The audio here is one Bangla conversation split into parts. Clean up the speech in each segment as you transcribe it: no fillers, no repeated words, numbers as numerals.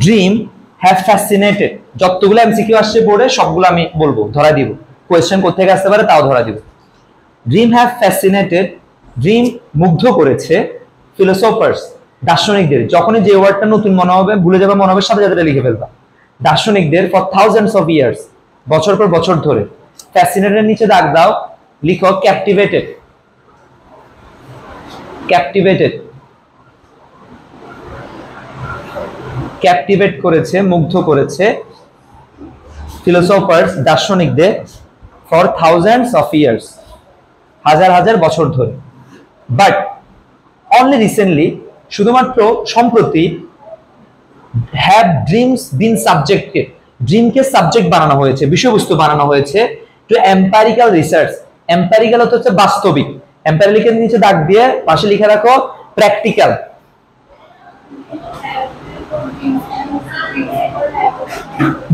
ড্রিম হ্যাভ ফ্যাসিনেটেড, যতগুলো এমসিকিউ আসছে বোর্ডে সবগুলো আমি বলবো, ধরা দিব, কোয়েশ্চেন কোথেকে আসতে পারে তাও ধরা দিব। ড্রিম হ্যাভ ফ্যাসিনেটেড, ড্রিম মুগ্ধ করেছে ফিলোসোফার্স, দার্শনিকদের। যখনই যে ওয়ার্ডটা নতুন মনে হবে, ভুলে যাবে মনে হবে, সাথে সাথে লিখে ফেলবা। দার্শনিকদের ফর থাউজেন্ডস অফ ইয়ার্স, বছর পর বছর ধরে। ফ্যাসিনেটেড নিচে দাগ দাও, লিখো ক্যাপটিভেটেড। ক্যাপটিভেটেড, ক্যাপটিভেট করেছে, মুগ্ধ করেছে ফিলোসোফার্স, দার্শনিকদের ফর থাউজেন্ডস অফ ইয়ার্স, হাজার হাজার বছর ধরে। বাট অনলি রিসেন্টলি, শুধুমাত্র সম্প্রতি, হ্যাভ ড্রিমস বিন সাবজেক্টেড, ড্রিমকে সাবজেক্ট বানানো হয়েছে, বিষয়বস্তু বানানো হয়েছে টু এম্পারিক্যাল রিসার্চ। এম্পারিক্যাল হচ্ছে বাস্তবিক, এম্পারিক্যাল নিচে দাগ দিয়ে পাশে লিখে রাখো প্র্যাকটিক্যাল।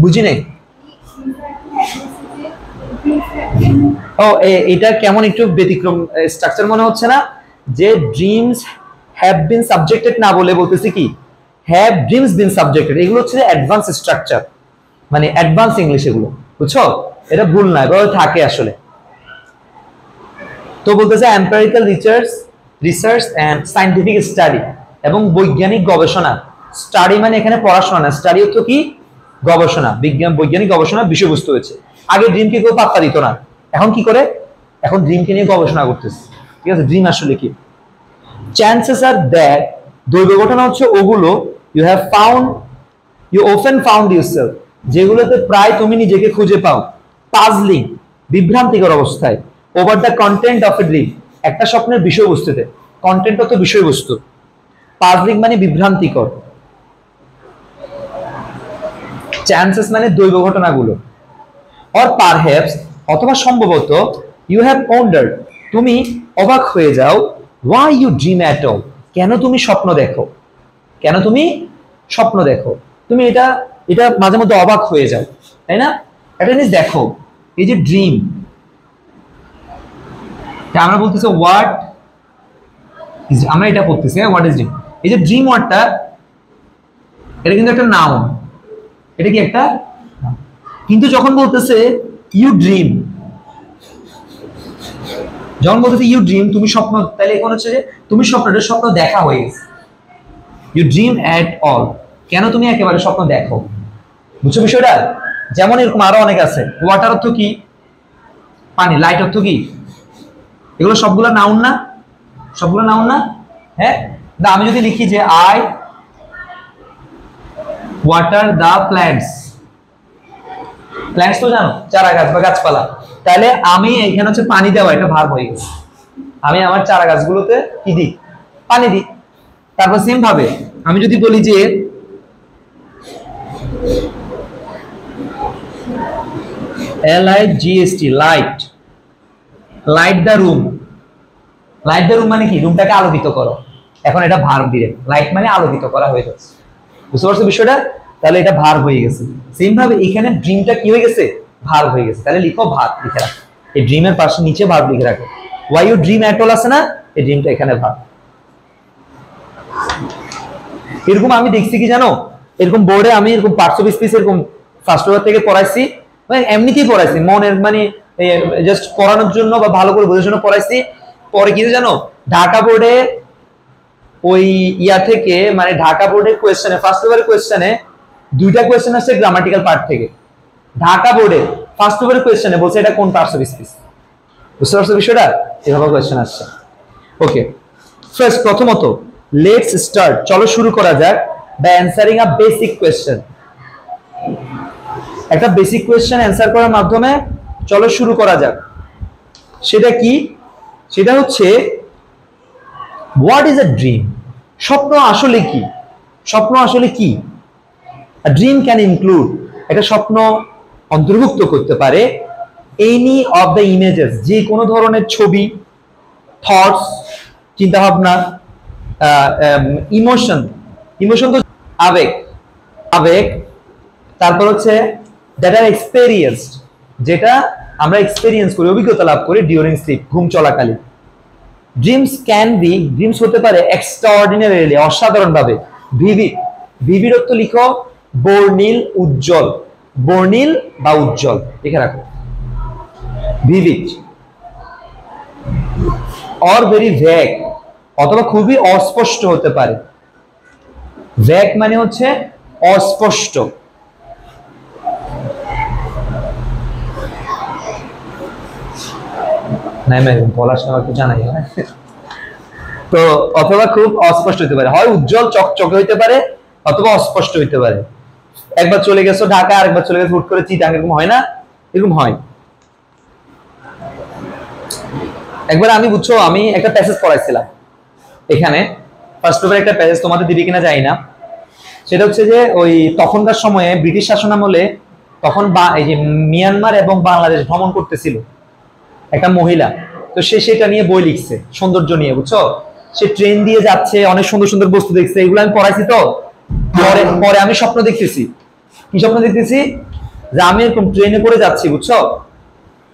বুঝি নাই? ও এটা কেমন একটু ব্যতিক্রম স্ট্রাকচার মনে হচ্ছে না? যে ড্রিমস হ্যাভ বিন সাবজেক্টেড না বলে বলতেছি কি হ্যাভ ড্রিমস বিন সাবজেক্টেড, এগুলো হচ্ছে অ্যাডভান্স স্ট্রাকচার, মানে অ্যাডভান্স ইংলিশ এগুলো, বুঝছো? এটা ভুল না, এভাবে থাকে আসলে। তো বলতেছে empirical research and scientific study, এবং বৈজ্ঞানিক গবেষণা। স্টাডি মানে এখানে পড়াশোনা না, স্টাডি হচ্ছে কি গবেষণা, বৈজ্ঞানিক গবেষণা বিষয়বস্তু হয়েছে। আগে ড্রিমকে কেউ পাত্তা দিত না, এখন কি করে? এখন ড্রিমকে নিয়ে গবেষণা করতেছে। ঠিক আছে, ড্রিম আসলে কি? চান্সেস আর দ্যাট, দৈব ঘটনা হচ্ছে ওগুলো, ইউ অফেন ফাউন্ড ইউরসেলফ, যেগুলোতে প্রায় তুমি নিজেকে খুঁজে পাও, পাজলিং, বিভ্রান্তিকর অবস্থায়, over the content of a dream, একটা স্বপ্নের বিষয়বস্তুতে। কন্টেন্ট হচ্ছে বিষয়বস্তু, পাজলিং মানে বিভ্রান্তিকর, চান্সেস মানে দৈব ঘটনাগুলো। অর পারহ্যাপস, অথবা সম্ভবত, ইউ হ্যাভ ওয়ান্ডার্ড, তুমি অবাক হয়ে যাও, why you dream at all, কেন তুমি স্বপ্ন দেখো, কেন তুমি স্বপ্ন দেখো, তুমি এটা মাঝে মধ্যে অবাক হয়ে যাও, তাই না? একটা জিনিস দেখো, এই যে ড্রিম, আমরা বলতেছি হোয়াট ইজ, আমরা এটা পড়তেছি হোয়াট ইজ ড্রিম। এই যে ড্রিম ওয়ার্ডটা, এটা কিন্তু একটা নাউন, এটা কি একটা, কিন্তু যখন বলতেছে ইউ ড্রিম, যখন বলতেছে ইউ ড্রিম, তুমি স্বপ্ন, তাহলে এখন হচ্ছে যে তুমি স্বপ্ন দেখা হয়ে গেছে। ইউ ড্রিম অ্যাট অল, কেন তুমি একেবারে স্বপ্ন দেখো, বুঝছো বিষয়টা? যেমন এরকম আরো অনেক আছে। ওয়াটার অর্থ কি? পানি। লাইট অর্থ কি? এগুলো সবগুলো নাউন না? সবগুলো নাউন না? হ্যাঁ না, আমি যদি লিখি যে I water the plants, plants তো জানো, চারা গাছ বা গাছপালা, তাহলে আমি এখানে হচ্ছে পানি দেওয়া, এটা ভার্ব হয়ে গেছে। আমি আমার চারা গাছগুলোতে কি দিই? পানি দিই। তারপর সেম ভাবে আমি যদি বলি যে LIGHT, light, light the room, light the room মানে কি? রুমটাকে আলোকিত করো। এখন এটা ভার্ব দিয়ে, লাইট মানে আলোকিত করা হয়ে যাচ্ছে, বুঝতে পারছো বিষয়টা? তাহলে এটা ভার্ব হয়ে গেছে। সেম ভাবে এখানে ড্রিমটা কি হয়ে গেছে? ভার্ব হয়ে গেছে। তাহলে লিখো ভার্ব, লিখে রাখো, এই ড্রিমের পাশে নিচে ভার্ব লিখে রাখো। Why you dream at all আছে না, এই ড্রিমটা এখানে ভার্ব। এরকম আমি দেখছি কি জানো, এরকম বোর্ডে আমি এরকম পার্টস অফ স্পিচ এরকম ফার্স্ট ওভার থেকে পড়াইছি, মানে এমনিতেই পড়াইছি, মনের মানে জাস্ট পড়ানোর জন্য বা ভালো করে বোঝার জন্য পড়াইছি। পরে কি জানো, ঢাকা বোর্ডে ওই ইয়া থেকে, মানে ঢাকা বোর্ডের কোয়েশ্চেনে, ফার্স্ট ওভারের কোয়েশ্চেনে দুইটা কোয়েশ্চেন আসছে গ্রামাটিক্যাল পার্ট থেকে। ঢাকা বোর্ডে ফার্স্ট ওভারের কোয়েশ্চেনে বলছে এটা কোন পার্টস অফ স্পিচ, বুঝতে পারছো বিষয়টা? এভাবে কোয়েশ্চেন আসছে। ওকে, ফার্স্ট প্রথমত লেটস স্টার্ট, চলো শুরু করা যাক, by answering a basic question. একটা বেসিক কোয়েশ্চেন অ্যানসার করার মাধ্যমে চলো শুরু করা যাক। সেটা কি? সেটা হচ্ছে হোয়াট ইজ আ ড্রিম, স্বপ্ন আসলে কি? স্বপ্ন আসলে কি? আ ড্রিম ক্যান ইনক্লুড, একটা স্বপ্ন অন্তর্ভুক্ত করতে পারে এনি অফ দ্য ইমেজেস, যে কোনো ধরনের ছবি, থটস, চিন্তা ভাবনা, ইমোশন, ইমোশন তো আবেগ, আবেগ, তারপর হচ্ছে দ্যাট আর এক্সপেরিয়েন্সড, যেটা আমরা এক্সপেরিয়েন্স করি, অভিজ্ঞতা লাভ করি ডিউরিং স্লিপ, ঘুম চলাকালীন। ড্রিমস ক্যান বি, ড্রিমস হতে পারে এক্সট্রাঅর্ডিনারিলি, অসাধারণভাবে, ভিভিড, ভিভিড অর্থ লিখো বর্ণিল, উজ্জ্বল, বর্ণিল বা উজ্জ্বল লিখে রাখো। ভিভিড অর ভেরি ভ্যাগ, অথবা খুবই অস্পষ্ট হতে পারে। ভ্যাগ মানে হচ্ছে অস্পষ্ট। নাই নাই বলার সময় একটু জানাই, তো অথবা খুব অস্পষ্ট হতে পারে, হয় উজ্জ্বল চকচকে হইতে পারে অথবা অস্পষ্ট হইতে পারে। একবার চলে গেছো ঢাকা, আরেকবার চলে গেছো হুট করে চিটাং, এরকম হয় না? এরকম হয়। একবার আমি বুঝছো আমি একটা প্যাসেজ পড়াইছিলাম এখানে, ফার্স্ট পেপারে একটা প্যাসেজ, তোমাদের দিবি কিনা জানি না। সেটা হচ্ছে যে ওই তখনকার সময়ে ব্রিটিশ শাসনামলে তখন এই যে মিয়ানমার এবং বাংলাদেশ ভ্রমণ করতেছিল একটা মহিলা, তো সে সেটা নিয়ে বই লিখছে সৌন্দর্য নিয়ে, বুঝছো? সে ট্রেন দিয়ে যাচ্ছে, অনেক সুন্দর সুন্দর বস্তু দেখছে, এগুলো আমি পড়াইছি। তো পরে পরে আমি স্বপ্ন দেখতেছি। কি স্বপ্ন দেখতেছি? যে আমি এরকম ট্রেনে করে যাচ্ছি, বুঝছো?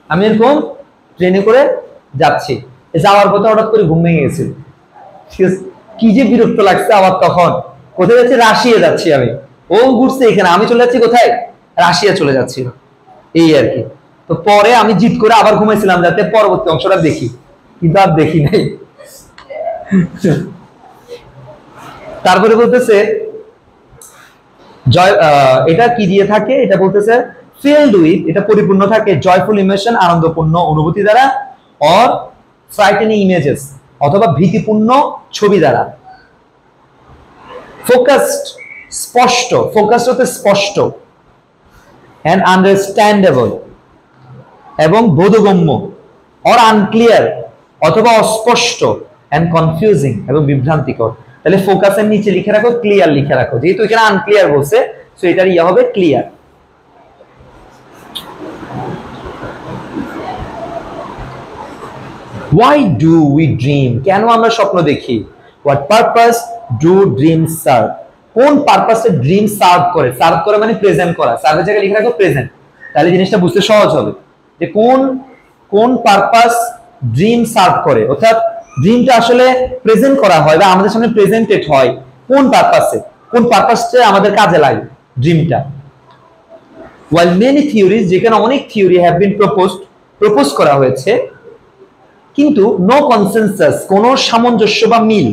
আমি এরকম ট্রেনে করে যাচ্ছি, যাওয়ার পথে হঠাৎ করে ঘুম ভেঙে গেছিল। কি যে বিরক্ত লাগছে আমার তখন। কোথায় যাচ্ছি? রাশিয়া যাচ্ছি আমি। ও ঘুরছে এখানে, আমি চলে যাচ্ছি কোথায়? রাশিয়া চলে যাচ্ছি, এই আর কি। তো পরে আমি জিদ করে আবার ঘুমাইছিলাম যাতে পরবর্তী অংশটা দেখি, কিন্তু আর দেখি নাই। তারপরে বলতেছে এটা কি দিয়ে থাকে, এটা বলতেছে ফিল্ড উইথ, এটা পরিপূর্ণ থাকে জয়ফুল ইমোশন, আনন্দপূর্ণ অনুভূতি দ্বারা, অর ফ্রাইটেনিং ইমেজেস, অথবা ভীতিপূর্ণ ছবি দ্বারা। ফোকাসড, স্পষ্ট, ফোকাসড হতে স্পষ্ট, এন্ড আন্ডারস্ট্যান্ডেবল এবং বোধগম্য, অর আনক্লিয়ার অথবা অস্পষ্ট, এন্ড কনফিউজিং এবং বিভ্রান্তিকর। তাহলে ফোকাসের নিচে লিখে রাখো ক্লিয়ার লিখে রাখো, যেহেতু এখানে আনক্লিয়ার বলছে সো এটার ইয়া হবে clear. Why do we dream? কেন আমরা স্বপ্ন দেখি? What purpose do dreams serve? কোন পারপাসে ড্রিম সার্ভ করে? সার্ভ করে মানে প্রেজেন্ট করা, সার্ভের জায়গায় লিখে রাখো প্রেজেন্ট, তাহলে জিনিসটা বুঝতে সহজ হবে যে কোন কোন পারপাস ড্রিম সার্ভ করে, অর্থাৎ ড্রিমটা আসলে প্রেজেন্ট করা হয় বা আমাদের সামনে প্রেজেন্টেড হয় কোন পারপাসে, কোন পারপাসে আমাদের কাজে লাগে ড্রিমটা। While many theories, যেখানে অনেক থিওরি হ্যাভ বিন প্রপোজ করা হয়েছে, কিন্তু নো কনসেনসাস, কোন সামঞ্জস্য বা মিল,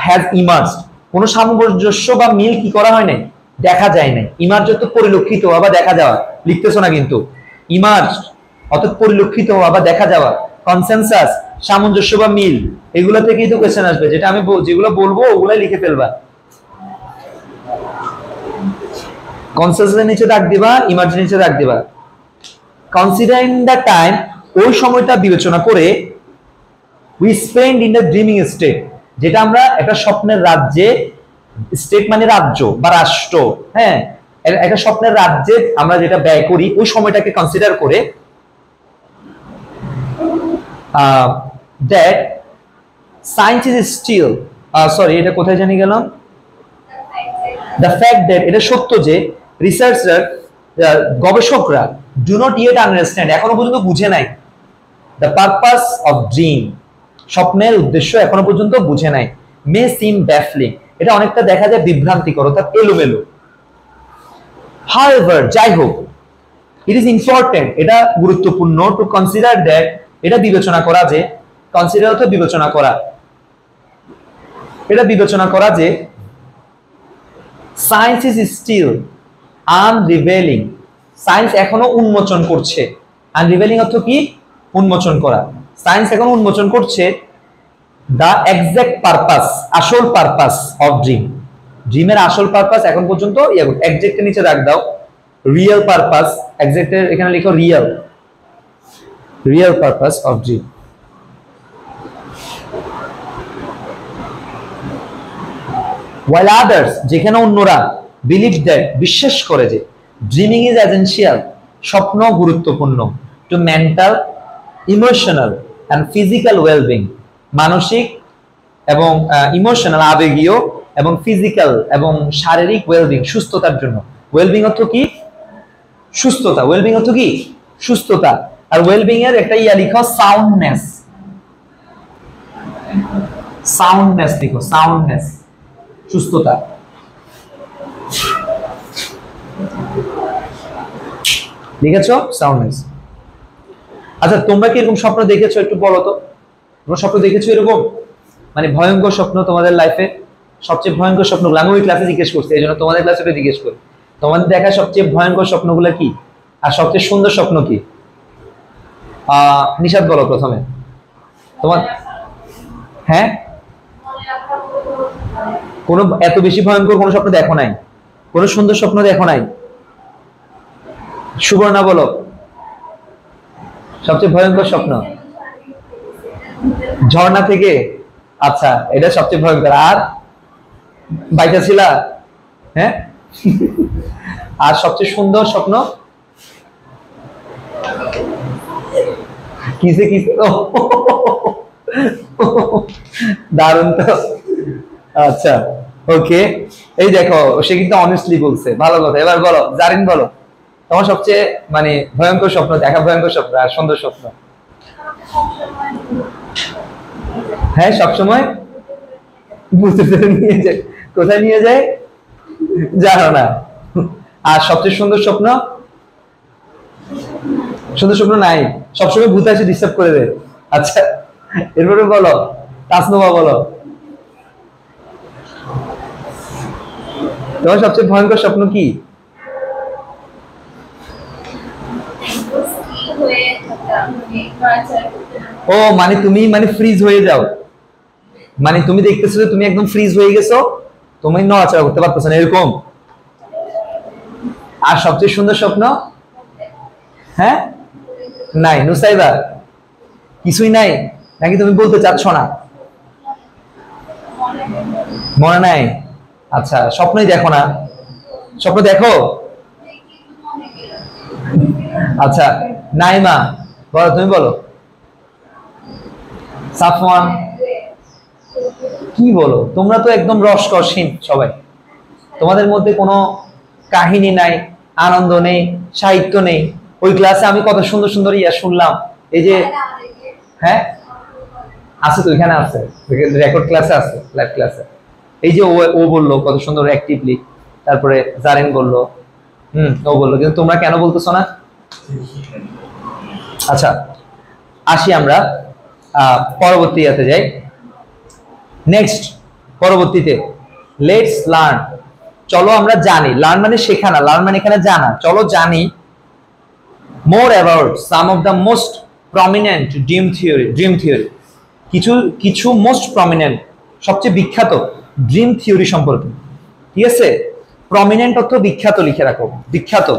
হ্যাজ ইমার্জড, কোন সামঞ্জস্য বা মিল কি করা হয় নাই, দেখা যায় নাই। ইমার্জ তো পরিলক্ষিত হওয়া বা দেখা যাওয়া, লিখতেছো না কিন্তু, ইমার্জ অর্থাৎ পরিলক্ষিত হওয়া বা দেখা যাওয়া, কনসেনসাস সামঞ্জস্য বা মিল, এগুলো থেকেই তো কোশ্চেন আসবে। যেটা আমি যেগুলো বলবো ওগুলাই লিখে ফেলবা, কনসেনসাসের নিচে দাগ দিবা, ইমার্জের নিচে দাগ দিবা। কনসিডারিং দ্য টাইম, ওই সময়টা বিবেচনা করে, we spend in the dreaming state, যেটা আমরা একটা স্বপ্নের রাজ্যে, স্টেট মানে রাজ্য বা রাষ্ট্র, হ্যাঁ, একটা স্বপ্নের রাজ্যে আমরা যেটা ব্যয় করি ওই সময়টাকে কনসিডার করে, that science is still, sorry এটা কোথায় জানি গেলাম, দ্য ফ্যাক্ট দ্যাট, এটা সত্য যে রিসার্চার, গবেষকরা ডু নট ইয়েট আন্ডারস্ট্যান্ড, এখনো পর্যন্ত বুঝে নাই, দ্য পারপাস অফ ড্রিম, স্বপ্নের উদ্দেশ্য এখনো পর্যন্ত বুঝে নাই। মে সিম ব্যাফলিং, এটা অনেকটা দেখা যায় বিভ্রান্তিকর অর্থাৎ এলোমেলো। হাউএভার, যাই হোক, ইট ইজ ইম্পর্টেন্ট, এটা গুরুত্বপূর্ণ, টু কনসিডার দ্যাট, এটা বিবেচনা করা যে, কনসিডার অর্থ বিবেচনা করা, এটা বিবেচনা করা যে সায়েন্স ইজ স্টিল আনরিভেলিং, সায়েন্স এখনো উন্মোচন করছে। আনরিভেলিং অর্থ কি? উন্মোচন করা। সায়েন্স এখন উন্মোচন করছে দা এক্সাক্ট পারপাস, আসল পারপাস অফ ড্রিম, ড্রিমের আসল পারপাস এখন পর্যন্ত, এক্সাক্টের নিচে রাখ দাও রিয়েল পারপাস, এক্সাক্টের এখানে লিখো real, real purpose of dream. while others, যেখানে অন্যরা, believe that, বিশ্বাস করে যে dreaming is essential, স্বপ্ন গুরুত্বপূর্ণ, to mental, emotional and physical well-being, মানসিক এবং ইমোশনাল আবেগীয় এবং ফিজিক্যাল এবং শারীরিক ওয়েলবিং, সুস্থতার জন্য। ওয়েলবিং অর্থ কি? সুস্থতা। ওয়েলবিং অর্থ কি? সুস্থতা। আর ওয়েলবিং এর একটা ইয়া লিখো সাউন্ডনেস, সাউন্ডনেস লিখো, সাউন্ডনেস সুস্থতা। লিখেছো? Sound nice. আচ্ছা তোমরা কি এরকম স্বপ্ন দেখেছো একটু বলো তো? তোমরা স্বপ্ন দেখেছো এরকম, মানে ভয়ঙ্কর স্বপ্ন তোমাদের লাইফে? সবচেয়ে ভয়ঙ্কর স্বপ্নগুলো আমি ওই ক্লাসে জিজ্ঞেস করছি, এই জন্য তোমাদের ক্লাসে জিজ্ঞেস করি, তোমাদের দেখা সবচেয়ে ভয়ঙ্কর স্বপ্নগুলো কি আর সবচেয়ে সুন্দর স্বপ্ন কি? নিশাদ বলো প্রথমে তোমার। হ্যাঁ, কোনো এত বেশি ভয়ঙ্কর কোনো স্বপ্ন দেখো নাই? কোনো সুন্দর স্বপ্ন দেখো নাই? সুবর্ণা বলো সবচেয়ে ভয়ঙ্কর স্বপ্ন। ঝর্ণা থেকে? আচ্ছা এটা সবচেয়ে ভয়ঙ্কর। আর বাইটা ছিলা? হ্যাঁ। আর সবচেয়ে সুন্দর স্বপ্ন কিসে কিসে? দারুণ তো। আচ্ছা ওকে, এই দেখো সে কিন্তু অনেস্টলি বলছে, ভালো কথা। এবার বলো জারিন, বলো তোমার সবচেয়ে মানে ভয়ঙ্কর স্বপ্ন দেখা, ভয়ঙ্কর স্বপ্ন আর সুন্দর স্বপ্ন। হ্যাঁ সবসময় বুঝতে পেরে নিয়ে যায়, কোথায় নিয়ে যায় জানো না। আর সবচেয়ে সুন্দর স্বপ্ন? সুন্দর স্বপ্ন নাই, সবসময় ভূত এসে ডিস্টার্ব করে দেয়। আচ্ছা এরপরে বলো তাসনুবা, বলো তোমার সবচেয়ে ভয়ঙ্কর স্বপ্ন কি? ও মানে তুমি মানে ফ্রিজ হয়ে যাও, মানে তুমি দেখতেছো যে তুমি একদম ফ্রিজ হয়ে গেছো, তুমি নড়াচড়া করতে পারতেছো না এরকম। আর সবচেয়ে সুন্দর স্বপ্ন? হ্যাঁ নাই নুসাইবা, কিছুই নাই নাকি তুমি বলতে চাচ্ছ না? মনে নাই? আচ্ছা স্বপ্নই দেখো না? স্বপ্ন দেখো? আচ্ছা নাইমা বলো, তুমি বলো। সাফওয়ান কি বলো? তোমরা তো একদম রসকসহীন সবাই, তোমাদের মধ্যে কোনো কাহিনী নাই, আনন্দ নেই, সাহিত্য নেই। ওই ক্লাসে আমি কত সুন্দর সুন্দর ইয়া শুনলাম, এই যে হ্যাঁ আছে তো, এখানে আছে রেকর্ড ক্লাসে আছে, লাইভ ক্লাসে। এই যে ও বললো কত সুন্দর অ্যাক্টিভলি, তারপরে জারিন বললো, ও বললো, কিন্তু তোমরা কেন বলতেছো না? আচ্ছা আসি আমরা পরবর্তী ইয়াতে যাই। নেক্সট পরবর্তীতে লেটস লার্ন, চলো আমরা জানি। লার্ন মানে শেখা না, লার্ন মানে এখানে জানা। চলো জানি more about some of the most prominent dream theory. Dream theory, কিছু কিছু মোস্ট প্রমিনেন্ট সবচেয়ে বিখ্যাত ড্রিম থিওরি সম্পর্কে। ঠিক আছে, প্রমিনেন্ট অর্থ বিখ্যাত, লিখে রাখো বিখ্যাত।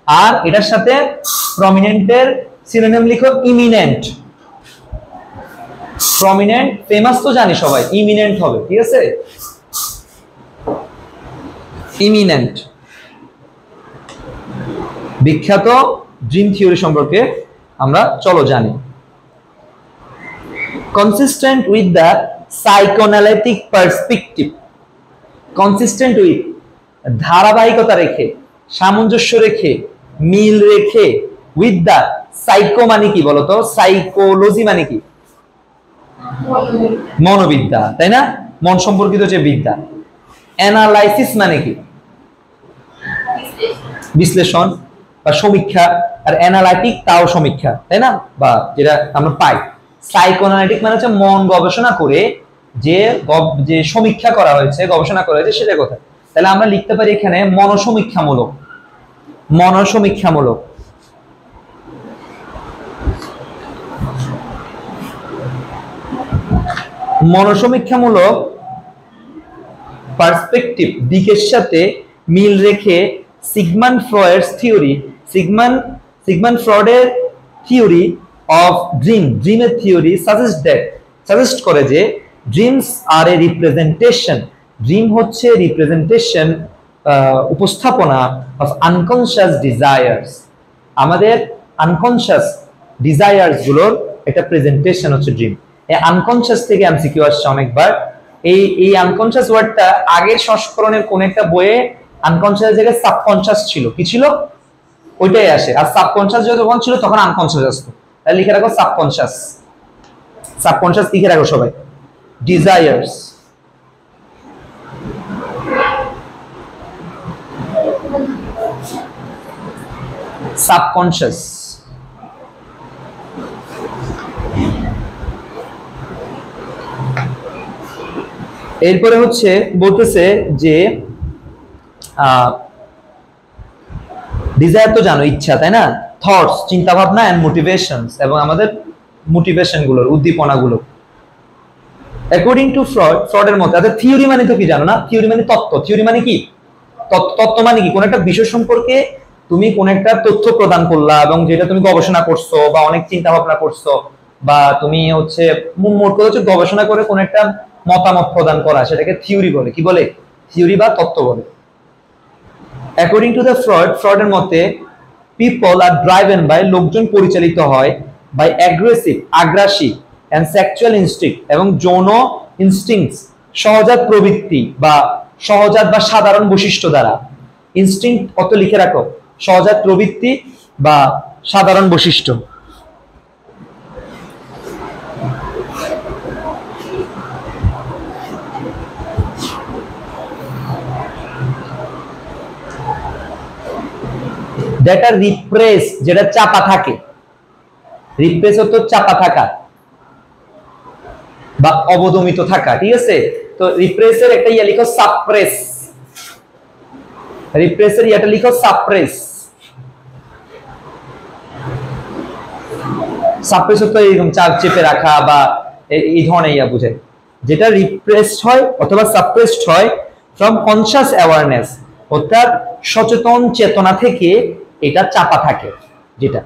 আর এটার সাথে প্রমিনেন্টের সিনোনিম লিখো ইমিনেন্ট। প্রমিনেন্ট ফেমাস তো জানি সবাই, ইমিনেন্ট হবে। ঠিক আছে, ইমিনেন্ট বিখ্যাত ড্রিম থিওরি সম্পর্কে আমরা চলো জানি। Consistent with the psychoanalytic perspective, consistent with ধারাবাহিকতা রেখে, সামঞ্জস্য রেখে, মিল রেখে, উইথ দ্য সাইকো মানে কি বলতো? সাইকোলজি মানে কি? মনোবিদ্যা, তাই না? মন সম্পর্কিত যে বিদ্যা। অ্যানালাইসিস মানে কি? বিশ্লেষণ বা সমীক্ষা। আর অ্যানালাইটিক তাও সমীক্ষা, তাই না? বা যেটা আমরা পাই। সাইকোঅ্যানালিটিক মানে হচ্ছে মন গবেষণা করে যে যে সমীক্ষা করা হয়েছে, গবেষণা করা হয়েছে সেটা কথা। তাহলে আমরা লিখতে পারি এখানে মনোসমীক্ষামূলক। মনোসমীক্ষামূলক, মনোসমীক্ষামূলক পার্সপেক্টিভ দিকের সাথে মিল রেখে সিগমন্ড ফ্রয়েডস থিওরি, সিগমন্ড ফ্রয়েডের থিওরি অফ ড্রিম, ড্রিমের থিওরি সাজেস্ট করে যে dreams are a representation, dream হচ্ছে রিপ্রেজেন্টেশন, উপস্থাপনা অফ আনকনশিয়াস ডিজায়ার্স। আমাদের আনকনশিয়াস ডিজায়ার্স গুলোর একটা প্রেজেন্টেশন হচ্ছে ড্রিম। এই আনকনশিয়াস থেকে এমসিকিউ আসছে অনেকবার। এই আনকনশিয়াস ওয়ার্ডটা আগের সংস্করণের কোন একটা বইয়ে আনকনশিয়াস জায়গায় সাবকনশিয়াস ছিল, কি ছিল? ওইটাই আসে। আর সাবকনশিয়াস যখন ছিল তখন আনকনশিয়াস আসতো। তাহলে লিখে রাখো সাবকনশিয়াস, সাবকনশিয়াস লিখে রাখো সবাই। Desires, subconscious. এরপরে হচ্ছে বলতেছে যে ডিজায়ার তো জানো, ইচ্ছা, তাই না? থটস, চিন্তা ভাবনা, এন্ড মোটিভেশনস, এবং আমাদের মোটিভেশন গুলোর, উদ্দীপনা গুলো। অ্যাকর্ডিং টু ফ্রয়েড, ফ্রয়েডের মতে, থিওরি মানে তো কি জানো না? থিওরি মানে তত্ত্ব। থিওরি মানে কি? তত্ত্ব মানে কি? কোন একটা বিষয় সম্পর্কে তুমি কোন একটা তথ্য প্রদান করলা এবং যেটা তুমি গবেষণা করছো বা অনেক চিন্তা ভাবনা করছো, বা তুমি হচ্ছে মোট কথা হচ্ছে গবেষণা করে কোন একটা মতামত প্রদান করা, সেটাকে থিওরি বলে। কি বলে? থিওরি বা তত্ত্ব বলে। অ্যাকর্ডিং টু দ্য ফ্রয়েড, ফ্রয়েডের মতে পিপল আর ড্রাইভেন বাই, লোকজন পরিচালিত হয় বাই অ্যাগ্রেসিভ, আগ্রাসী, এন্ড সেক্সুয়াল ইনস্টিংক্ট, এবং যৌন ইনস্টিংক্টস, সহজাত প্রবৃত্তি বা সহজাত বা সাধারণ বৈশিষ্ট্য দ্বারা। ইনস্টিংক্ট অত লিখে রাখো, সহজাত প্রবৃত্তি বা সাধারণ বৈশিষ্ট্য। দ্যাট আর রিপ্রেস, যেটা চাপা থাকে। রিপ্রেস হতো চাপা থাকা বা অবদমিত থাকা, ঠিক আছে? তো রিপ্রেসের একটা ইয়া লিখো সাপ্রেস। রিপ্রেসের ইয়াটা লিখো সাপ্রেস। সাপ্রেস হতো এরকম চাপ চেপে রাখা বা এই ধরনের ইয়া বুঝায়। যেটা রিপ্রেসড হয় অথবা সাপ্রেসড হয় ফ্রম কনশাস অ্যাওয়ারনেস, অর্থাৎ সচেতন চেতনা থেকে এটা চাপা থাকে যেটা।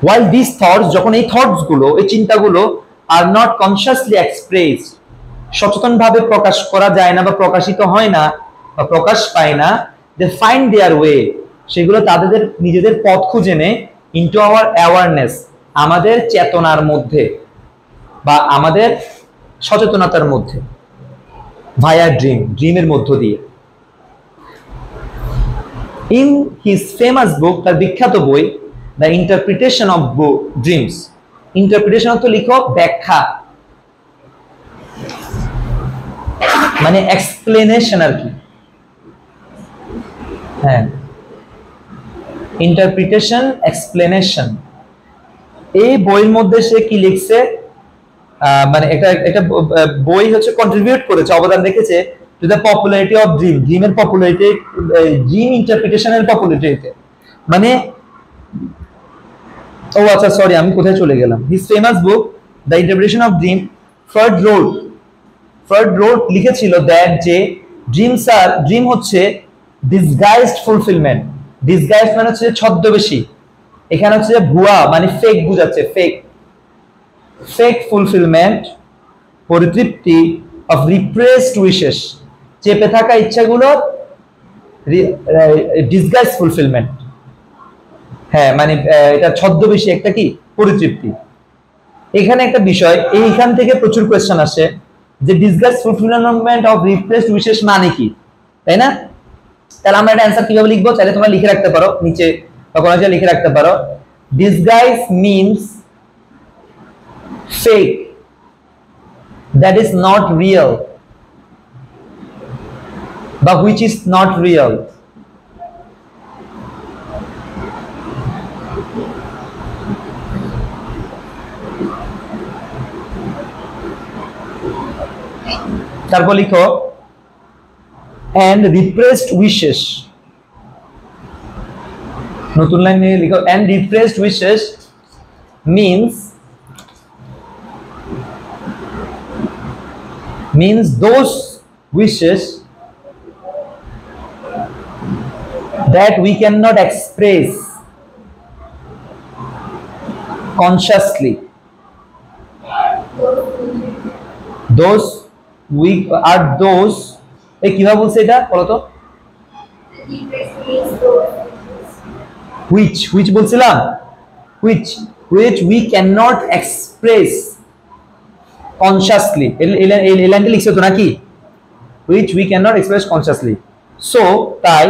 while these thoughts, যখন এই থটস গুলো, এই চিন্তাগুলো are not consciously expressed, সচেতনভাবে প্রকাশ করা যায় না বা প্রকাশিত হয় না বা প্রকাশ পায় না, they find their way, সেগুলো তাদের নিজেদের পথ খুঁজে নেয় into our awareness, আমাদের চেতনার মধ্যে বা আমাদের সচেতনতার মধ্যে, via dream, ড্রিমের মধ্য দিয়ে। In his famous book, তার বিখ্যাত বই The Interpretation of Dreams, interpretation অর্থ লিখো ব্যাখ্যা, মানে এক্সপ্লেনেশন আর কি। হ্যাঁ, ইন্টারপ্রিটেশন, এক্সপ্লেনেশন। এই বইয়ের মধ্যে সে কি লিখছে, মানে একটা বই হচ্ছে কন্ট্রিবিউট করেছে, অবদান রেখেছে to the popularity of dream, ড্রিমের পপুলারিটি, ড্রিম ইন্টারপ্রিটেশনের পপুলারিটিতে। মানে ও আচ্ছা সরি, আমি কোথায় চলে গেলাম। His famous book the interpretation of dream, Freud wrote লিখেছিল দ্যাট যে ড্রিম হচ্ছে ডিসগাইজড ফুলফিলমেন্ট। ডিসগাইজড মানে হচ্ছে ছদ্মবেশী, এখানে হচ্ছে ভুয়া মানে ফেক বুঝাচ্ছে, ফেক ফুলফিলমেন্ট, পরিতৃপ্তি অফ রিপ্রেসড উইশেস, চেপে থাকা ইচ্ছাগুলো, ডিসগাইজ ফুলফিলমেন্ট। হ্যাঁ, মানে এটা ছদ্মবেশী একটা কি পরিতৃপ্তি। এখানে একটা বিষয়, এইখান থেকে প্রচুর কোয়েশ্চেন আসে যে disguise fulfilment of repressed wishes মানে কি, তাই না? তাহলে আমরা এটা অ্যানসার কিভাবে লিখবো? চাইলে তোমরা লিখে রাখতে পারো নিচে বা কোনো জায়গায় লিখে রাখতে পারো। Disguise means fake, that is not real বা which is not real। তারপর লিখো and repressed wishes, নতুন লাইন নিয়ে লিখো and repressed wishes means those wishes that we cannot express consciously, those we are those, এই কিভাবে বলছে এটা বলো তো? which বলছিলাম, which we cannot express consciously, এই লাইনটা লিখছো তো নাকি? which we cannot express consciously, so তাই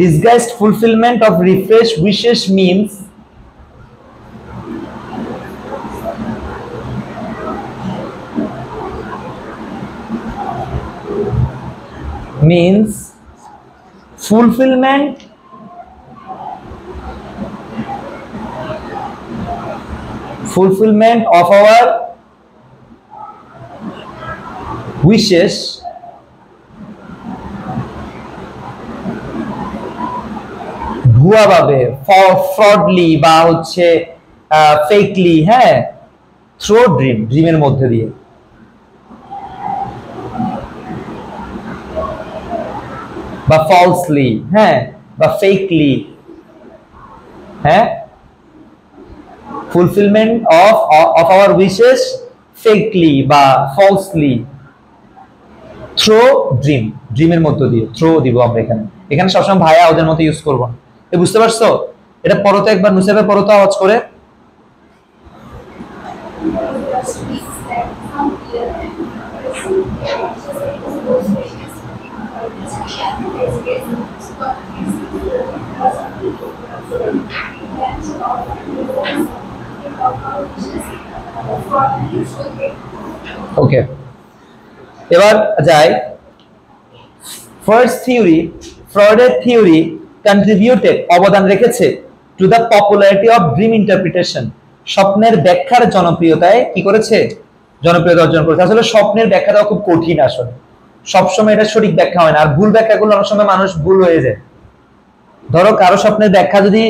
disguised fulfillment of repressed wishes means means fulfillment of our wishes ভুয়াভাবে, ফ্রডলি বা হচ্ছে ফেকলি, হ্যাঁ, থ্রু ড্রিমের মধ্যে দিয়ে। বা ফলসলি, হ্যাঁ, বা ফেকলি, হ্যাঁ, ফুলফিলমেন্ট অফ আওয়ার উইশেস ফেকলি বা ফলসলি থ্রু ড্রিমের মধ্য দিয়ে। থ্রু দিব আমরা এখানে, এখানে সবসময় ভাইয়া ওদের মতো ইউজ করবো না। বুঝতে পারছো? এটা পড়ো তো একবার, নুসাইবা পড়ো তো আওয়াজ করে। ওকে, এবার যাই ফার্স্ট থিওরি। ফ্রয়েডের থিওরি কন্ট্রিবিউটেড, অবদান রেখেছে to the popularity of dream interpretation, স্বপ্নের ব্যাখ্যার জনপ্রিয়তায় কি করেছে? জনপ্রিয়তা অর্জন করেছে। আসলে স্বপ্নের ব্যাখ্যা দেওয়া খুব কঠিন, আসলে সবসময় এটা সঠিক ব্যাখ্যা হয় না, আর ভুল ব্যাখ্যাগুলো অনেক সময় মানুষ ভুল হয়ে যায়। ধরো কারো স্বপ্নের ব্যাখ্যা যদি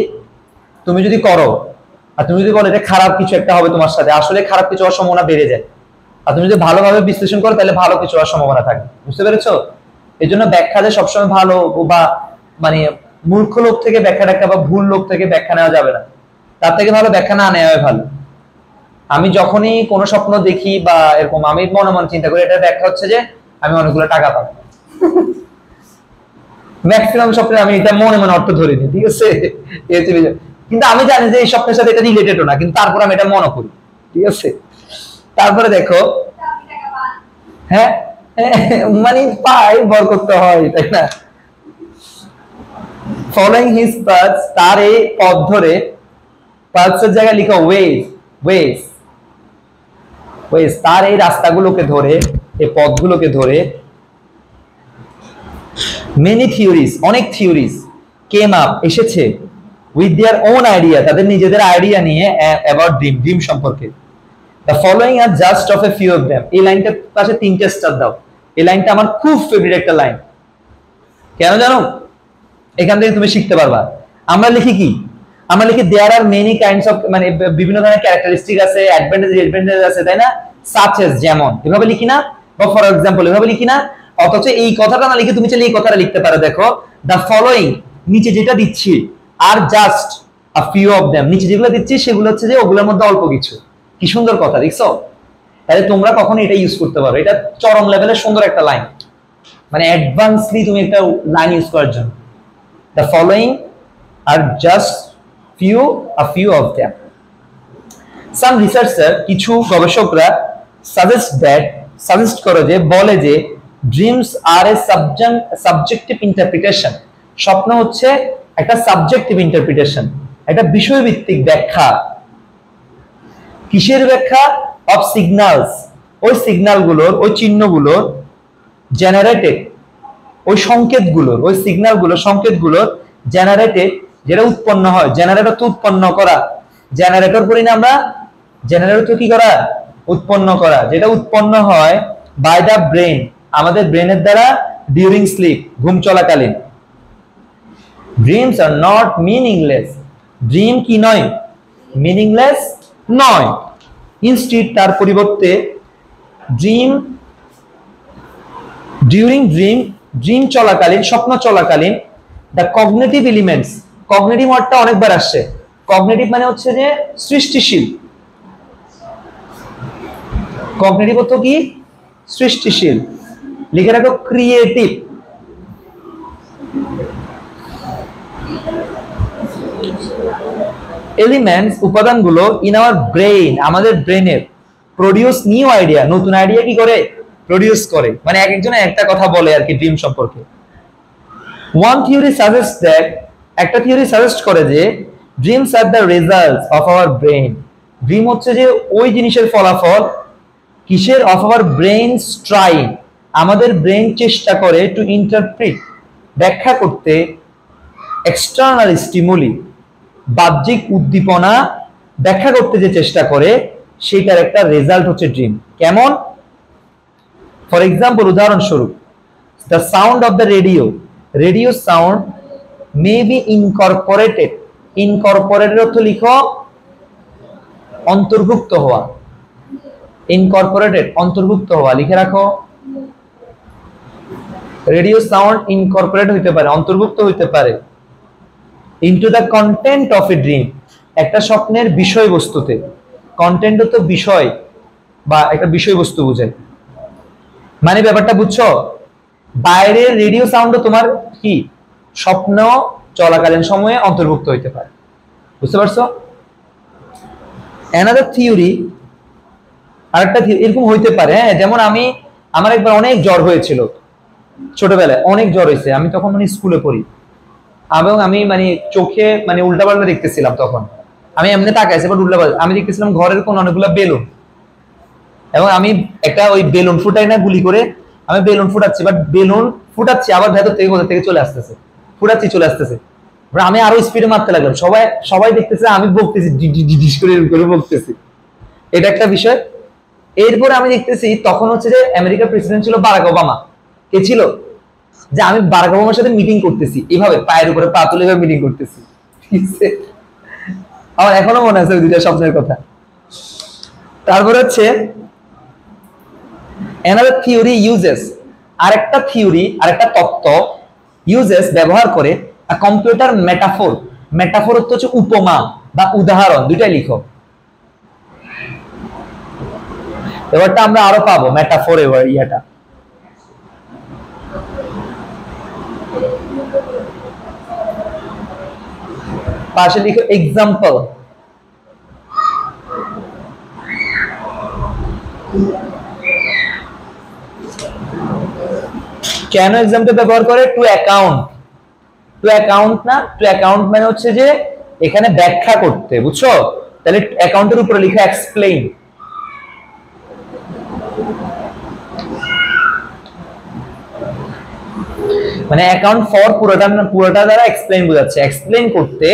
তুমি যদি করো, আর তুমি যদি বলো এটা খারাপ কিছু একটা হবে তোমার সাথে, আসলে খারাপ কিছু হওয়ার সম্ভাবনা বেড়ে যায়। আর তুমি যদি ভালোভাবে বিশ্লেষণ করো তাহলে ভালো কিছু হওয়ার সম্ভাবনা থাকে। বুঝতে পেরেছো? এই জন্য ব্যাখ্যাতে সবসময় ভালো বা মানে মূর্খ লোক থেকে ব্যাখ্যা দেখা বা ভুল লোক থেকে ব্যাখ্যা নেওয়া যাবে না, তার থেকে ভালো ব্যাখ্যা না নেওয়াই ভালো। আমি যখনই কোনো স্বপ্ন দেখি বা এরকম, আমি মনে মনে চিন্তা করি এটার ব্যাখ্যা হচ্ছে যে আমি অনেকগুলো টাকা পাবো। ম্যাক্সিমাম স্বপ্নে আমি এটা মনে মনে অর্থ ধরে নিই, ঠিক আছে? কিন্তু আমি জানি যে এই স্বপ্নের সাথে এটা রিলেটেডও না, কিন্তু তারপর আমি এটা মনে করি, ঠিক আছে? তারপরে দেখো, হ্যাঁ, মানে পাই বর করতে হয়, তাই না? ফলোইং হিজ পাথ, তার এই পথ ধরে, পাথের জায়গায় লিখো ওয়েজ, ওয়েজ, ওয়েজ, তার এই রাস্তাগুলোকে ধরে, এই পথগুলোকে ধরে, মেনি থিওরিজ, অনেক থিওরিজ কেম আপ, এসেছে, উইথ দেয়ার ওন আইডিয়া, তাদের নিজেদের আইডিয়া নিয়ে অ্যাবাউট ড্রিম, ড্রিম সম্পর্কে। The following are just of a few of them. এই লাইনটার পাশে 3টে স্টার দাও। এই লাইনটা আমার খুব ফেভারিট একটা লাইন। কেন জানো? এখান থেকে তুমি শিখতে পারবা। আমরা লিখি কি? আমরা লিখি দেয়ার আর মেনি কাইন্ডস অফ, মানে বিভিন্ন ধরনের ক্যারেক্টারিস্টিক আছে, অ্যাডভান্টেজ ডিসঅ্যাডভান্টেজ আছে, তাই না? সাচ এস, যেমন, এভাবে লিখি না? বা ফর এক্সাম্পল এভাবে লিখি না? অথচ এই কথাটা না লিখে তুমি চাইলে এই কথাটা লিখতে পারো। দেখো, দ্য ফলোইং, নিচে যেটা দিচ্ছি, আর just a few of them, নিচে যেগুলো দিচ্ছি সেগুলো হচ্ছে যে ওগুলোর মধ্যে অল্প কিছু। কি সুন্দর কথা, দেখছো? তাহলে তোমরা কখনো এটা ইউজ করতে পারো, এটা চরম লেভেলের সুন্দর একটা লাইন, মানে অ্যাডভান্সলি তুমি একটা লাইন ইউজ করার জন্য। The following R just a few of them. Some researchers, কিছু গবেষকরা সাজেস্ট করে যে, বলে যে dreams are A subjective interpretation, স্বপ্ন হচ্ছে একটা সাবজেক্টিভ ইন্টারপ্রিটেশন, একটা বিষয়ভিত্তিক ব্যাখ্যা। কিসের ব্যাখ্যা? অফ সিগন্যালস, ওই সিগন্যালগুলোর, ওই চিহ্নগুলোর, জেনারেটেড, ওই সংকেতগুলোর, ওই সিগন্যালগুলোর, সংকেতগুলোর জেনারেটেড, যেটা উৎপন্ন হয়। জেনারেটর তো উৎপন্ন করা, জেনারেটর করি না আমরা? জেনারেটর তো কি করা? উৎপন্ন করা, যেটা উৎপন্ন হয় বাই দ্য ব্রেন, আমাদের ব্রেনের দ্বারা, ডিউরিং স্লিপ, ঘুম চলাকালীন। Dreams are not meaningless, dream কি নয়? মিনিংলেস নয়। ইনস্টিড, তার পরিবর্তে, ড্রিম, ডিউরিং ড্রিম চলাকালীন, স্বপ্ন চলাকালীন, দ্য কগনিটিভ এলিমেন্টস, কগনিটিভ ওয়ার্ডটা অনেকবার আসছে। কগনিটিভ মানে হচ্ছে যে সৃষ্টিশীল, কগনিটিভ অর্থ কি? সৃষ্টিশীল। লিখে রাখো ক্রিয়েটিভ। এলিমেন্টস, উপাদানগুলো, ইন আওয়ার ব্রেইন, আমাদের ব্রেনের, প্রডিউস নিউ আইডিয়া, নতুন আইডিয়া কি করে? প্রডিউস করে। মানে এক একজনে একটা কথা বলে আর কি ড্রিম সম্পর্কে। ওয়ান থিওরি সাজেস্ট দ্যাট, একটা থিওরি সাজেস্ট করে যে dreams are the results of our brain, dream হচ্ছে যে ওই জিনিসের ফলাফল, কিসের? অফ আওয়ার ব্রেইনস ট্রাইং, আমাদের ব্রেন চেষ্টা করে টু ইন্টারপ্রিট, ব্যাখ্যা করতে এক্সটার্নাল স্টিমুলি, বাহ্যিক উদ্দীপনা ব্যাখ্যা করতে যে চেষ্টা করে সেটার একটা রেজাল্ট হচ্ছে ড্রিম। কেমন? ফর এক্সাম্পল, উদাহরণস্বরূপ, the sound of the radio sound may be Incorporated. Incorporated অর্থ লিখো অন্তর্ভুক্ত হওয়া, ইনকর্পোরেটেড অন্তর্ভুক্ত হওয়া, লিখে রাখো। রেডিও সাউন্ড ইনকর্পোরেট হইতে পারে, অন্তর্ভুক্ত হইতে পারে into the content of a dream, একটা স্বপ্নের বিষয়বস্তুতে। কন্টেন্ট তো বিষয় বা একটা বিষয়বস্তু বোঝায়, মানে ব্যাপারটা বুঝছো? বাইরের রেডিও সাউন্ডও তোমার কি স্বপ্ন চলাকালীন সময়ে অন্তর্ভুক্ত হইতে পারে, বুঝতে পারছো? অ্যানাদার থিওরি, আরেকটা এরকম হইতে পারে, হ্যাঁ, যেমন আমার একবার অনেক জ্বর হয়েছিল ছোটবেলায়, অনেক জ্বর হয়েছে, আমি তখন মানে স্কুলে পড়ি এবং আমি মানে চোখে মানে উল্টাপাল্টা দেখতেছিলাম। তখন আমি এমনি তাকাইছি বাট উল্টাপাল্টা আমি দেখতেছিলাম ঘরের কোন অনেকগুলো বেলুন, এবং আমি একটা ওই বেলুন ফুটাই না গুলি করে, আমি বেলুন ফুটাচ্ছি, বাট বেলুন ফুটাচ্ছি আবার ভেতর থেকে কোথা থেকে চলে আসতেছে, ফুটাচ্ছি চলে আসতেছে, আমি আরো স্পিডে মারতে লাগলাম, সবাই দেখতেছে আমি বকতেছি, ডিডিস করে বকতেছি, এটা একটা বিষয়। এরপরে আমি দেখতেছি তখন হচ্ছে যে আমেরিকার প্রেসিডেন্ট ছিল বারাক ওবামা। কে ছিল? যে আমি বারাক ওবামার সাথে মিটিং করতেছি, এভাবে পায়ের উপরে পা তুলে এভাবে মিটিং করতেছি, ঠিক আছে? আমার এখনো মনে আছে ওই দুইটা স্বপ্নের কথা। তারপরে হচ্ছে another theory uses, আরেকটা থিওরি, আরেকটা তত্ত্ব uses ব্যবহার করে a computer metaphor, মেটাফোর হচ্ছে উপমা বা উদাহরণ, দুইটাই লিখো। এবারটা আমরা আরো পাবো মেটাফোর, এবার ইয়াটা পাশে লিখো এক্সাম্পল। কেন এক্সাম্পল ব্যবহার করে? টু অ্যাকাউন্ট, টু অ্যাকাউন্ট না, টু অ্যাকাউন্ট মানে হচ্ছে যে এখানে ব্যাখ্যা করতে, বুঝছো? তাহলে অ্যাকাউন্টের উপরে লিখা এক্সপ্লেইন। মানে অ্যাকাউন্ট ফর পুরোটা দ্বারা এক্সপ্লেইন বোঝাচ্ছে, এক্সপ্লেইন করতে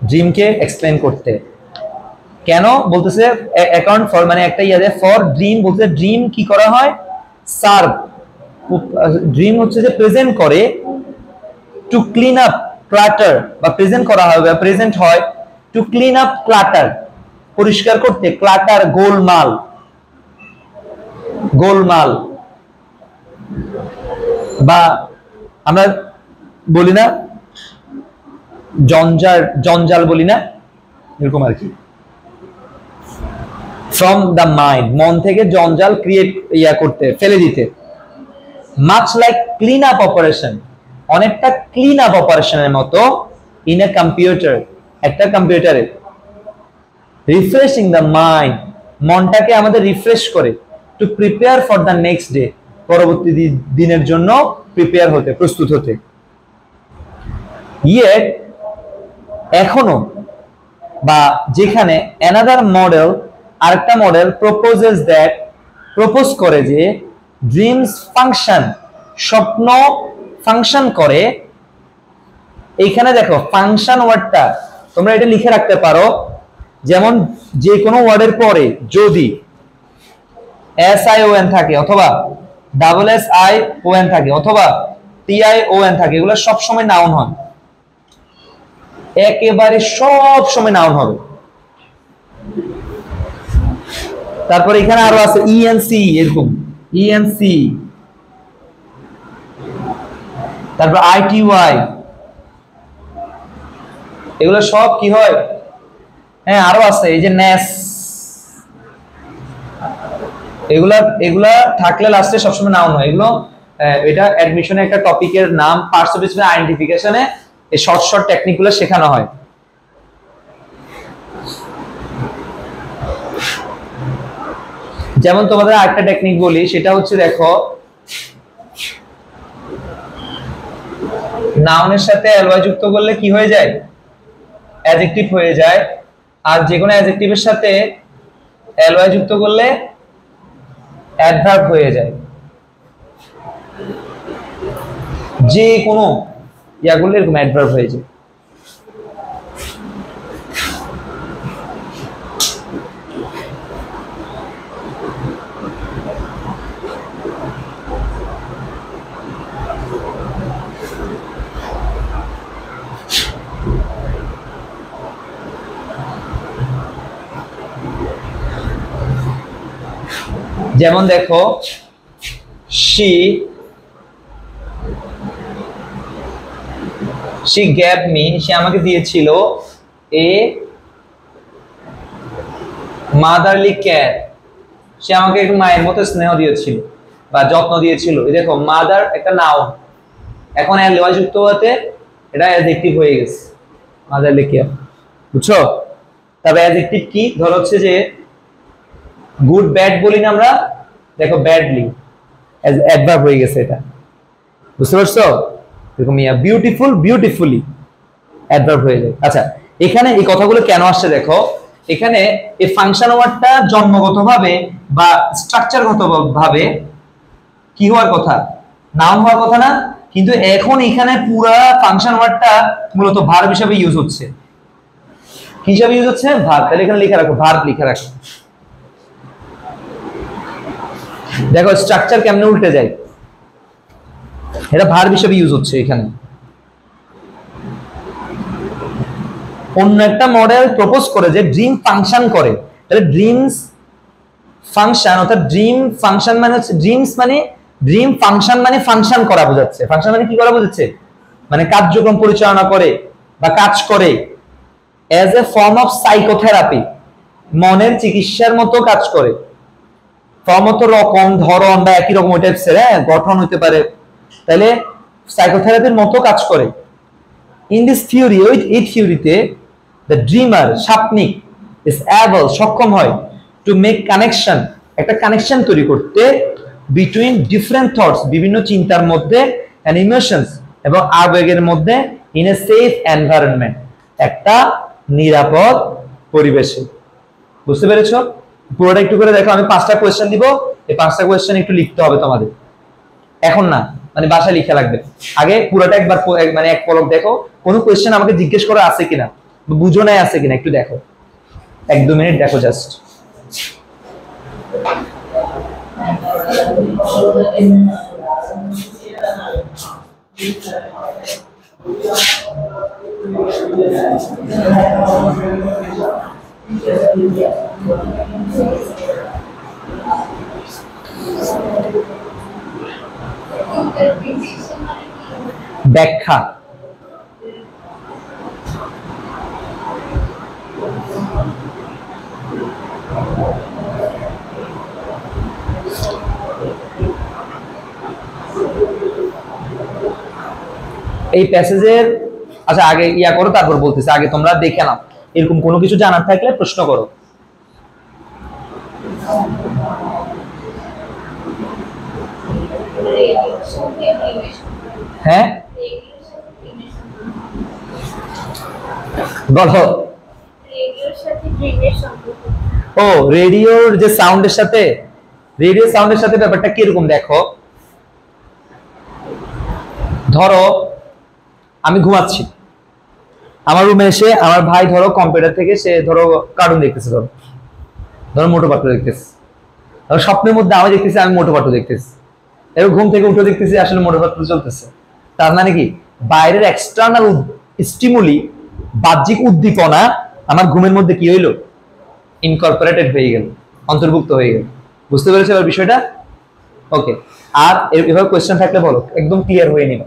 ড্রিমকে এক্সপ্লেইন করতে। কেন বলতেছে অ্যাকাউন্ট ফর, মানে একটা ইয়াদে ফর ড্রিম বলতে ড্রিম কি করা হয়? সার্ভ, ড্রিম হচ্ছে যে প্রেজেন্ট করে টু ক্লিন আপ ক্লাটার, বা প্রেজেন্ট করা হয় বা প্রেজেন্ট হয় টু ক্লিন আপ ক্লাটার, পরিষ্কার করতে, ক্লাটার গোলমাল, গোলমাল, বা আমরা বলি না জঞ্জাল বলি না, এরকম আর কি। ফ্রম দ্য মাইন্ড, মন থেকে জঞ্জাল ক্রিয়েট করতে, ফেলে দিতে। Much like clean up operation, অনেকটা ক্লিন আপ অপারেশনের মতো ইন এ কম্পিউটার, একটা কম্পিউটারে। রিফ্রেশিং দ্য মাইন্ড, মনটাকে আমাদের রিফ্রেশ করে, to prepare for the next day, পরবর্তী দিনের জন্য প্রিপেয়ার হতে, প্রস্তুত হতে। ইয়েট, এখনো বা যেখানে অ্যানাদার মডেল, আরেকটা মডেল প্রপোজেস দ্যাট, প্রপোজ করে যে ড্রিমস ফাংশন, স্বপ্ন ফাংশন করে। এইখানে দেখো ফাংশন ওয়ার্ডটা তোমরা এটা লিখে রাখতে পারো, যেমন যে কোনো ওয়ার্ডের পরে যদি SION থাকে অথবা SSION থাকে অথবা TION থাকে, এগুলো সব সময় নাউন হয়, একেবারে সব সময় নাউন হবে। তারপর এখানে আরো আছে ENC, এরকম ENC, তারপর ITY, এগুলো সব কি হয়? হ্যাঁ, আরো আছে এই যে NAS, এগুলা থাকলে লাস্টে সবসময় নাউন হয়। এগুলো এটা অ্যাডমিশনে একটা টপিকের নাম, পার্টস অফ স্পিচ আইডেন্টিফিকেশনে এই শর্ট টেকনিকগুলো শেখানো হয়। যেমন তোমাদের আরেকটা টেকনিক বলি, সেটা হচ্ছে দেখো নাউনের সাথে এলওয়াই যুক্ত করলে কি হয়ে যায়? অ্যাডজেক্টিভ হয়ে যায়। আর যে কোনো অ্যাডজেক্টিভের সাথে এলওয়াই যুক্ত করলে অ্যাডভার্ব হয়ে যায়, যে কোনো ইয়াগুলো এরকম অ্যাডভার্ব হয়ে যায়। যেমন দেখো she gave me, সে আমাকে দিয়েছিল a motherly care, সে আমাকে একটু মায়ের মতো স্নেহ দিয়েছিল বা যত্ন দিয়েছিল। এই দেখো মাদার একটা নাউন, এখন এর লয় যুক্ত হতে এটা অ্যাডজেক্টিভ হয়ে গেছে, মাদারলি কেয়ার, বুঝছো? তবে অ্যাডজেক্টিভ কি? ধর হচ্ছে যে গুড ব্যাড বলি না আমরা, দেখো ব্যাডলি অ্যাডভার্ব হয়ে গেছে, এটা বুঝতে পারছো? এরকম ইয়া বিউটিফুল বিউটিফুলি অ্যাডভার্ব হয়ে যায়। আচ্ছা, এখানে এই কথাগুলো কেন আসছে দেখো, এখানে এই ফাংশন ওয়ার্ডটা জন্মগতভাবে বা স্ট্রাকচারগতভাবে কি হওয়ার কথা, নাউন হওয়ার কথা না, কিন্তু এখন এখানে পুরা ফাংশন ওয়ার্ডটা মূলত ভার্ব হিসেবে ইউজ হচ্ছে। কি হিসেবে ইউজ হচ্ছে? ভার্ব। তাহলে এখানে লিখে রাখো, ভার্ব লিখে রাখো। দেখো স্ট্রাকচার কেমনে উল্টে যায়, এটা ভার্ব হিসেবে ইউজ হচ্ছে এখানে। অন্য একটা মডেল প্রপোজ করে যে ড্রিম ফাংশন করে, তাহলে ড্রিমস ফাংশন, অর্থাৎ ড্রিম ফাংশন মানে হচ্ছে ড্রিমস মানে ড্রিম ফাংশন মানে ফাংশন করা বোঝাচ্ছে। ফাংশন মানে কি করা বোঝাচ্ছে? মানে কার্যক্রম পরিচালনা করে বা কাজ করে, as a form of psychotherapy, মনের চিকিৎসার মতো কাজ করে। ফর্ম তো রকম, ধরন বা একই রকম টাইপসের, গঠন হতে পারে, তাহলে সাইকোথেরাপির মতো কাজ করে। ইন দিস থিওরি, এই থিওরিতে দ্য ড্রিমার স্বপ্নিক ইজ এবল, সক্ষম হয় টু মেক কানেকশন, একটা কানেকশন তৈরি করতে বিটুইন ডিফারেন্ট থটস, বিভিন্ন চিন্তার মধ্যে, এন্ড ইমোশনস, এবং আবেগের মধ্যে, ইন এ সেফ এনভায়রনমেন্ট, একটা নিরাপদ পরিবেশে। বুঝতে পেরেছো? পুরোটা একটু করে দেখো, আমি 5টা কোয়েশ্চেন দিব, এই 5টা কোয়েশ্চেন একটু লিখতে হবে তোমাদের, এখন না, মানে বাসায় লিখে লাগবে। আগে পুরোটা একবার মানে এক পলক দেখো, কোনো কোয়েশ্চেন আমাকে জিজ্ঞেস করা আছে কিনা, বুঝো নাই আছে কিনা একটু দেখো, 1-2 মিনিট দেখো জাস্ট। ব্যাখ্যা, এই প্যাসেজের, আচ্ছা আগে ইয়া করো তারপর বলতেছি, আগে তোমরা দেখে নাও, এরকম কোনো কিছু জানার থাকলে প্রশ্ন করো। হ্যাঁ বলো। ও রেডিওর যে সাউন্ডের সাথে, রেডিও সাউন্ডের সাথে ব্যাপারটা কিরকম দেখো, ধরো আমি ঘুমাচ্ছি, আমার রুমে এসে আমার ভাই ধরো কম্পিউটার থেকে সে ধরো কার্টুন দেখতেছে, ধরো ধরো মোটু পাতলু দেখতেছে, ধরো স্বপ্নের মধ্যে আমি দেখতেছি আমি মোটু পাতলু দেখতেছি, এর ঘুম থেকে উঠে দেখতেছি আসলে মোটু পাতলু চলতেছে। তার মানে কি বাইরের এক্সটার্নাল স্টিমুলি, বাহ্যিক উদ্দীপনা আমার ঘুমের মধ্যে কি হইলো, ইনকর্পোরেটেড হয়ে গেল, অন্তর্ভুক্ত হয়ে গেল। বুঝতে পেরেছো এবার বিষয়টা? ওকে, আর এবার কোয়েশ্চেন থাকলে বলো, একদম ক্লিয়ার হয়ে নিবা।